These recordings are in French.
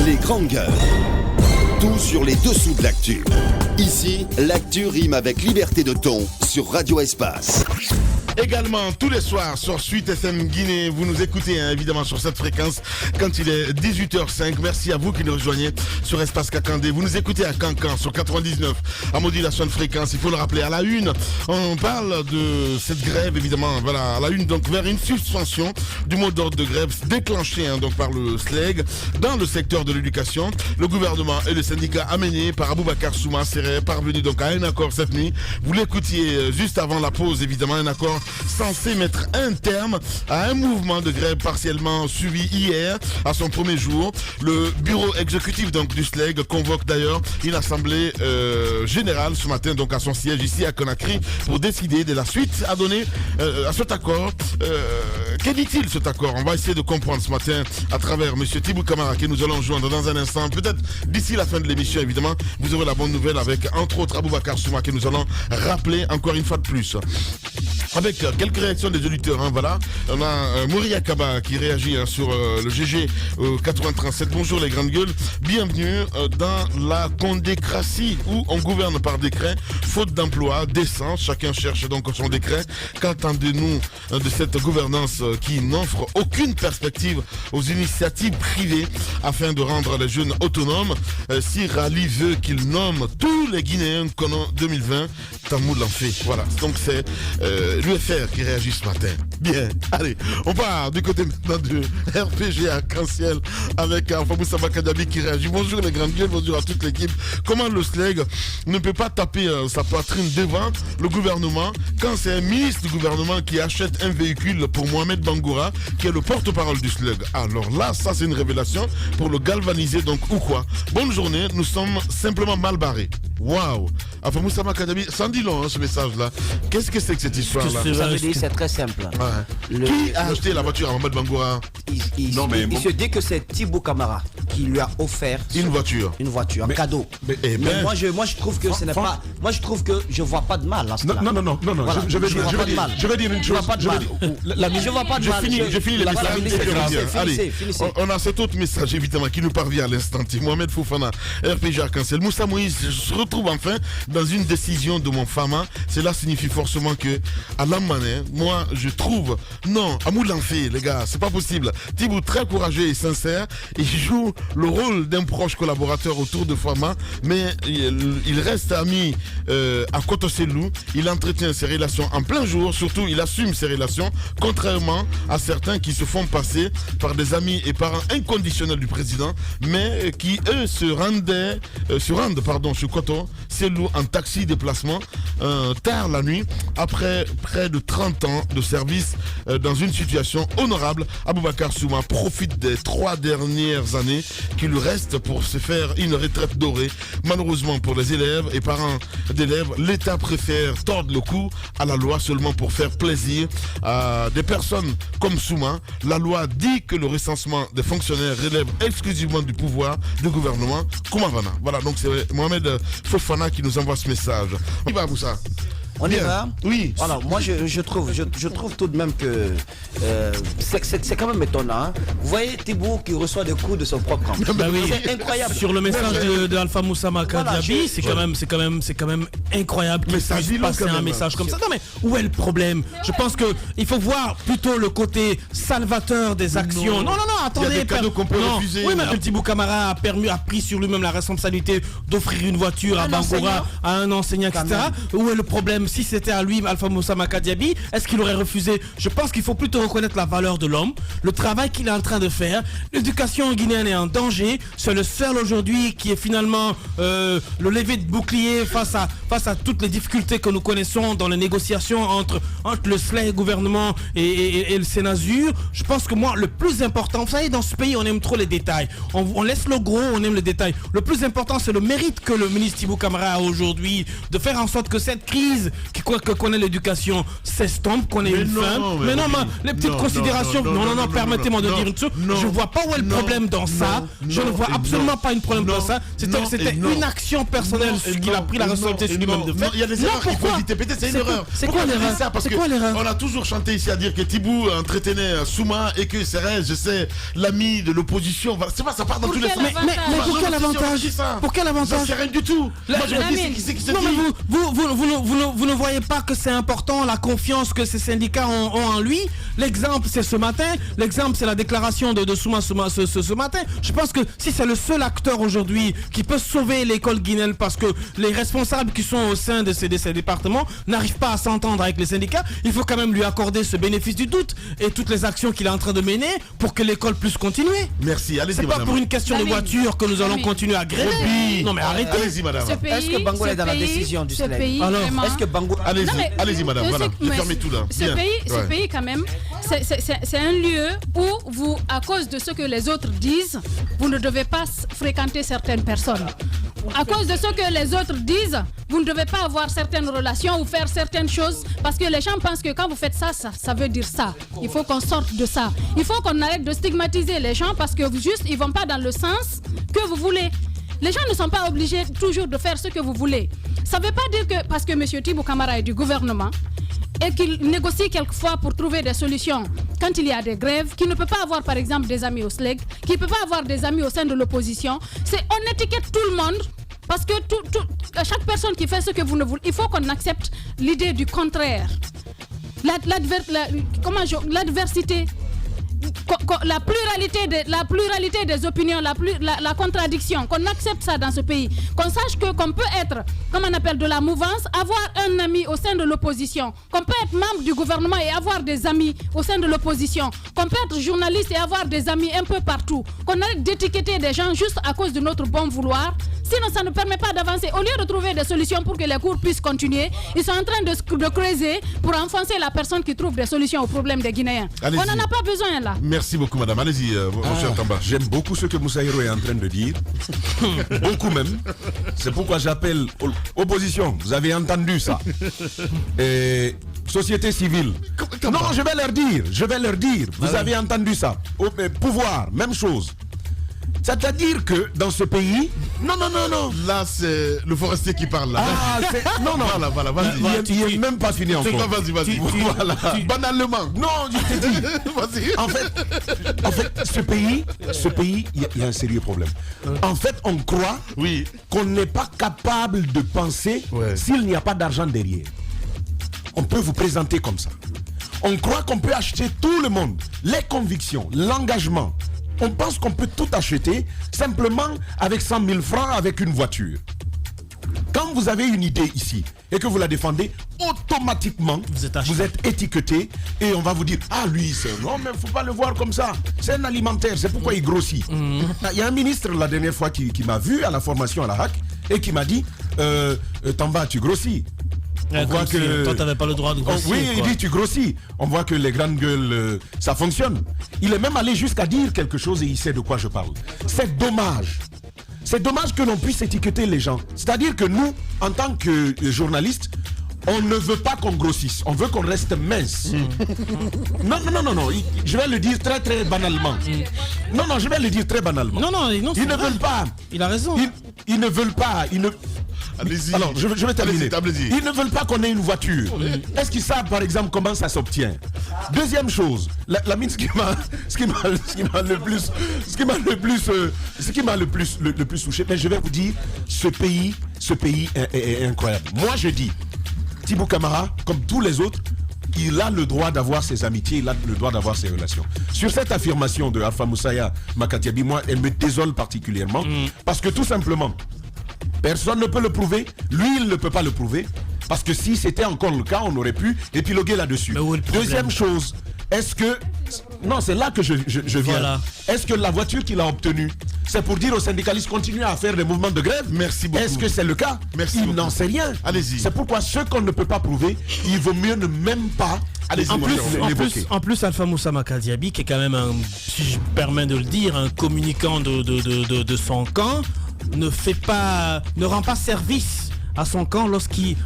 Les grandes gueules. Tout sur les dessous de l'actu. Ici, l'actu rime avec liberté de ton sur Radio Espace. Également, tous les soirs sur Suite FM Guinée, vous nous écoutez évidemment sur cette fréquence quand il est 18h05. Merci à vous qui nous rejoignez sur Espace Kakandé. Vous nous écoutez à Cancan sur 99 à modulation de fréquence. Il faut le rappeler, à la une, on parle de cette grève évidemment. Voilà, à la une, donc vers une suspension du mot d'ordre de grève déclenché donc par le SLEG dans le secteur de l'éducation. Le gouvernement et le syndicat amené par Aboubacar Souma seraient parvenus donc à un accord cette nuit. Vous l'écoutiez juste avant la pause évidemment, un accord censé mettre un terme à un mouvement de grève partiellement suivi hier à son premier jour. Le bureau exécutif donc du SLEG convoque d'ailleurs une assemblée générale ce matin donc à son siège ici à Conakry pour décider de la suite à donner à cet accord. Qu'est dit-il cet accord? On va essayer de comprendre ce matin à travers M. Tibou Camara que nous allons joindre dans un instant. Peut-être d'ici la fin de l'émission évidemment vous aurez la bonne nouvelle avec entre autres Aboubacar Souma que nous allons rappeler encore une fois de plus. Avec quelques réactions des auditeurs, voilà. On a Mouria Kaba qui réagit sur le GG 8037. Bonjour les grandes gueules, bienvenue dans la condécratie où on gouverne par décret, faute d'emploi, d'essence, chacun cherche donc son décret. Qu'attendez-nous de cette gouvernance qui n'offre aucune perspective aux initiatives privées afin de rendre les jeunes autonomes? Si Rally veut qu'il nomme tous les Guinéens qu'en 2020, Tamoul en fait. Voilà, donc c'est l'UFR qui réagit ce matin. Bien, allez, on part du côté maintenant de RPG Arc-en-Ciel avec Alpha Makadabi qui réagit. Bonjour les grandes gueules, bonjour à toute l'équipe. Comment le SLEG ne peut pas taper sa poitrine devant le gouvernement quand c'est un ministre du gouvernement qui achète un véhicule pour Mohamed Bangoura qui est le porte-parole du SLEG? Alors là, ça c'est une révélation pour le galvaniser donc ou quoi? Bonne journée, nous sommes simplement mal barrés. Waouh! Alpha Moussa Makadabi, ça en dit long ce message-là. Qu'est-ce que c'est que cette histoire-là? Ça veut dire c'est très simple. Ouais. Qui a acheté la voiture à Mohamed Bangoura? Il se dit que c'est Tibou Camara qui lui a offert une voiture. Une voiture, cadeau. Mais moi je trouve que ce n'est pas. Moi je trouve que je vois pas de mal à cela. Non. Voilà. Je vais dire une chose. Je vois pas de mal. Je vois pas de mal. Je finis les messages. Allez, on a cet autre message évidemment qui nous parvient à l'instant. Mohamed Foufana, RPG Arc-en-Ciel. Moussa Moïse se retrouve enfin dans une décision de mon Fama. Cela signifie forcément que à l'Ammané, moi je trouve non, Amoul en fait les gars, c'est pas possible. Tibou très courageux et sincère, il joue le rôle d'un proche collaborateur autour de Fama, mais il reste ami à Kotoselou, il entretient ses relations en plein jour, surtout il assume ses relations, contrairement à certains qui se font passer par des amis et parents inconditionnels du président, mais qui eux se rendent chez Kotoselou en taxi déplacement tard la nuit, après près de 30 ans de service dans une situation honorable. Aboubacar Souma profite des 3 dernières années qui lui restent pour se faire une retraite dorée. Malheureusement pour les élèves et parents d'élèves, l'État préfère tordre le cou à la loi seulement pour faire plaisir à des personnes comme Souma. La loi dit que le recensement des fonctionnaires relève exclusivement du pouvoir du gouvernement. Koumavana. Voilà, donc c'est Mohamed Fofana qui nous envoie ce message. Il va pour ça. On y va? Oui. Alors moi je trouve tout de même que c'est quand même étonnant. Vous voyez Tibou qui reçoit des coups de son propre camp. C'est incroyable. Sur le message de Alpha Moussa Makadabi, c'est quand même incroyable qu'il puisse passer un message comme ça. Non mais où est le problème? Je pense que il faut voir plutôt le côté salvateur des actions. Non, attendez. Il y a des cadeaux qu'on peut refuser. Oui, mais Tibou Camara a pris sur lui-même la responsabilité d'offrir une voiture à Bangoura, à un enseignant, etc. Où est le problème? Si c'était à lui, Alpha Moussa Makadabi, est-ce qu'il aurait refusé? Je pense qu'il faut plutôt reconnaître la valeur de l'homme, le travail qu'il est en train de faire. L'éducation guinéenne est en danger. C'est le seul aujourd'hui qui est finalement le levier de bouclier face à toutes les difficultés que nous connaissons dans les négociations entre le SLEG, gouvernement et le Sénazur. Je pense que moi, le plus important, vous savez, dans ce pays, on aime trop les détails. On laisse le gros, on aime les détails. Le plus important, c'est le mérite que le ministre Tibou Camara a aujourd'hui de faire en sorte que cette crise qui connaît l'éducation s'estompe, qu'on est une femme. Mais non, les petites considérations. Non, permettez-moi de dire une chose. Je vois pas où est le problème dans ça. Je ne vois absolument pas un problème dans ça. C'était une action personnelle qu'il a pris la responsabilité sur lui-même de faire. Il y a des erreurs qu'il faut éviter. Peut-être c'est une erreur. C'est quoi l'erreur? Parce qu'on a toujours chanté ici à dire que Tibou entretenait Souma et que Serres, je sais, l'ami de l'opposition. C'est pas, ça part dans tous les sens. Mais pour quel avantage? Pour quel avantage? C'est rien du tout. Moi, je me dis, c'est qui se dit. Non, mais vous ne voyez pas que c'est important la confiance que ces syndicats ont en lui. L'exemple, c'est ce matin. L'exemple, c'est la déclaration de Souma ce matin. Je pense que si c'est le seul acteur aujourd'hui qui peut sauver l'école guinéenne parce que les responsables qui sont au sein de ces départements n'arrivent pas à s'entendre avec les syndicats, il faut quand même lui accorder ce bénéfice du doute et toutes les actions qu'il est en train de mener pour que l'école puisse continuer. Merci, allez-y. C'est pas pour une question de voiture que nous allons continuer à gréver. Non mais arrêtez. Allez-y madame. Est-ce que Bangoura est dans la décision du SLEG? Alors, est-ce que Bangoura... Allez-y madame, voilà. Fermez tout là. Ce pays quand même, c'est un lieu où vous, à cause de ce que les autres disent, vous ne devez pas fréquenter certaines personnes. À cause de ce que les autres disent, vous ne devez pas avoir certaines relations ou faire certaines choses parce que les gens pensent que quand vous faites ça, ça veut dire ça. Il faut qu'on sorte de ça. Il faut qu'on arrête de stigmatiser les gens parce que juste, ils ne vont pas dans le sens que vous voulez. Les gens ne sont pas obligés toujours de faire ce que vous voulez. Ça ne veut pas dire que parce que M. Tibou Camara est du gouvernement et qu'il négocie quelquefois pour trouver des solutions quand il y a des grèves, qu'il ne peut pas avoir par exemple des amis au SLEG, qu'il ne peut pas avoir des amis au sein de l'opposition. On étiquette tout le monde parce que chaque personne qui fait ce que vous ne voulez, il faut qu'on accepte l'idée du contraire. L'adversité, la pluralité des opinions, la contradiction, qu'on accepte ça dans ce pays, qu'on sache qu'on peut être, comme on appelle, de la mouvance, avoir un ami au sein de l'opposition, qu'on peut être membre du gouvernement et avoir des amis au sein de l'opposition, qu'on peut être journaliste et avoir des amis un peu partout, qu'on arrête d'étiqueter des gens juste à cause de notre bon vouloir. Sinon, ça ne permet pas d'avancer. Au lieu de trouver des solutions pour que les cours puissent continuer, ils sont en train de creuser pour enfoncer la personne qui trouve des solutions aux problèmes des Guinéens. On n'en a pas besoin là. Merci beaucoup madame. Allez-y, monsieur Tamba. J'aime beaucoup ce que Moussa Hiro est en train de dire. Beaucoup même. C'est pourquoi j'appelle opposition. Vous avez entendu ça. Et société civile. Non, je vais leur dire. Vous avez entendu ça. Pouvoir, même chose. C'est-à-dire que dans ce pays... Non. Là, c'est le forestier qui parle là. Non. Voilà, vas-y. Il n'est même pas fini encore. Vas-y. Voilà. Banalement. Non, je t'ai dit. Vas-y. En fait, ce pays, il y a un sérieux problème. En fait, on croit qu'on n'est pas capable de penser s'il n'y a pas d'argent derrière. On peut vous présenter comme ça. On croit qu'on peut acheter tout le monde, les convictions, l'engagement. On pense qu'on peut tout acheter simplement avec 100 000 francs, avec une voiture. Quand vous avez une idée ici et que vous la défendez, automatiquement, vous êtes étiqueté et on va vous dire « Ah, lui, c'est... Non, mais il ne faut pas le voir comme ça. C'est un alimentaire, c'est pourquoi il grossit. Il y a un ministre la dernière fois qui m'a vu à la formation à la HAC et qui m'a dit « Tamba, tu grossis. » On voit que toi t'avais pas le droit de grossir. Oui, il dit tu grossis. On voit que les grandes gueules, ça fonctionne. Il est même allé jusqu'à dire quelque chose et il sait de quoi je parle. C'est dommage. C'est dommage que l'on puisse étiqueter les gens. C'est-à-dire que nous, en tant que journalistes, on ne veut pas qu'on grossisse. On veut qu'on reste mince. Non. Je vais le dire très très banalement. Non, je vais le dire très banalement. Non, ils ne veulent pas. Il a raison. Ils ne veulent pas. Allez-y. Alors, je vais terminer. Allez-y. Ils ne veulent pas qu'on ait une voiture. Est-ce qu'ils savent, par exemple, comment ça s'obtient? Deuxième chose, la mine, ce qui m'a le plus touché, mais je vais vous dire, ce pays est incroyable. Moi, je dis, Tibou Camara, comme tous les autres, il a le droit d'avoir ses amitiés, il a le droit d'avoir ses relations. Sur cette affirmation de Alpha Moussa Makatiabi, moi, elle me désole particulièrement, parce que tout simplement, personne ne peut le prouver. Lui, il ne peut pas le prouver. Parce que si c'était encore le cas, on aurait pu épiloguer là-dessus. Deuxième chose, est-ce que... Non, c'est là que je viens. Voilà. Est-ce que la voiture qu'il a obtenue, c'est pour dire aux syndicalistes continuez à faire des mouvements de grève? Merci beaucoup. Est-ce que c'est le cas? Il n'en sait rien. Allez-y. C'est pourquoi ce qu'on ne peut pas prouver, il vaut mieux ne même pas... En plus, Alpha Moussa Makadiabi, qui est quand même, si je me permets de le dire, un communicant de son camp, ne rend pas service à son camp lorsqu'il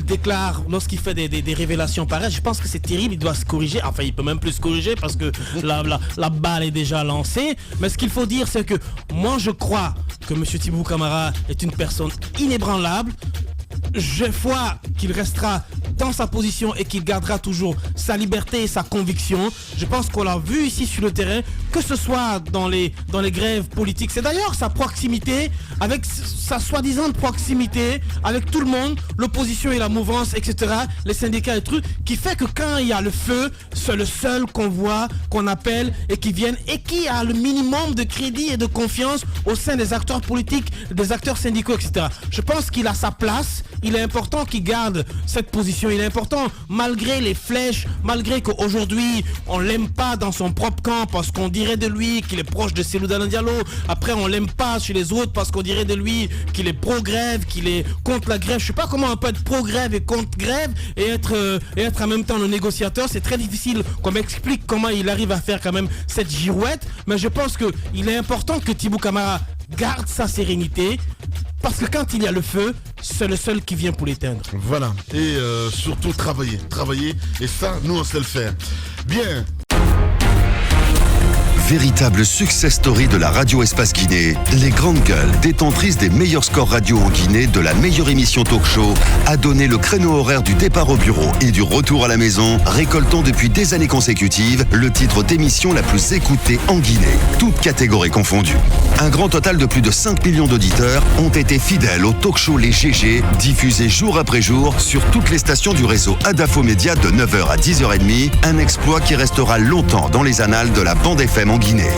déclare, lorsqu'il fait des révélations pareilles. Je pense que c'est terrible, il doit se corriger. Enfin, il peut même plus se corriger parce que la balle est déjà lancée. Mais ce qu'il faut dire, c'est que moi, je crois que M. Thibou Camara est une personne inébranlable. J'ai foi qu'il restera dans sa position et qu'il gardera toujours sa liberté et sa conviction. Je pense qu'on l'a vu ici sur le terrain, que ce soit dans les grèves politiques. C'est d'ailleurs sa proximité, avec sa soi-disant proximité avec tout le monde, l'opposition et la mouvance, etc., les syndicats et trucs, qui fait que quand il y a le feu, c'est le seul qu'on voit, qu'on appelle et qui viennent et qui a le minimum de crédit et de confiance au sein des acteurs politiques, des acteurs syndicaux, etc. Je pense qu'il a sa place. Il est important qu'il garde cette position. Il est important, malgré les flèches, malgré qu'aujourd'hui, on l'aime pas dans son propre camp parce qu'on dirait de lui qu'il est proche de Cellou Dalein Diallo. Après, on l'aime pas chez les autres parce qu'on dirait de lui qu'il est pro-grève, qu'il est contre la grève. Je sais pas comment on peut être pro-grève et contre grève et être en même temps le négociateur. C'est très difficile qu'on m'explique comment il arrive à faire quand même cette girouette. Mais je pense qu'il est important que Thibou Camara garde sa sérénité. Parce que quand il y a le feu, c'est le seul qui vient pour l'éteindre. Voilà. Et surtout travailler. Et ça, nous, on sait le faire. Bien. Véritable success story de la radio Espace Guinée, les grandes gueules, détentrices des meilleurs scores radio en Guinée, de la meilleure émission talk show, a donné le créneau horaire du départ au bureau et du retour à la maison, récoltant depuis des années consécutives le titre d'émission la plus écoutée en Guinée, toutes catégories confondues. Un grand total de plus de 5 millions d'auditeurs ont été fidèles au talk show Les GG, diffusé jour après jour sur toutes les stations du réseau Adafo Média de 9h à 10h30, un exploit qui restera longtemps dans les annales de la bande FM en Guinée.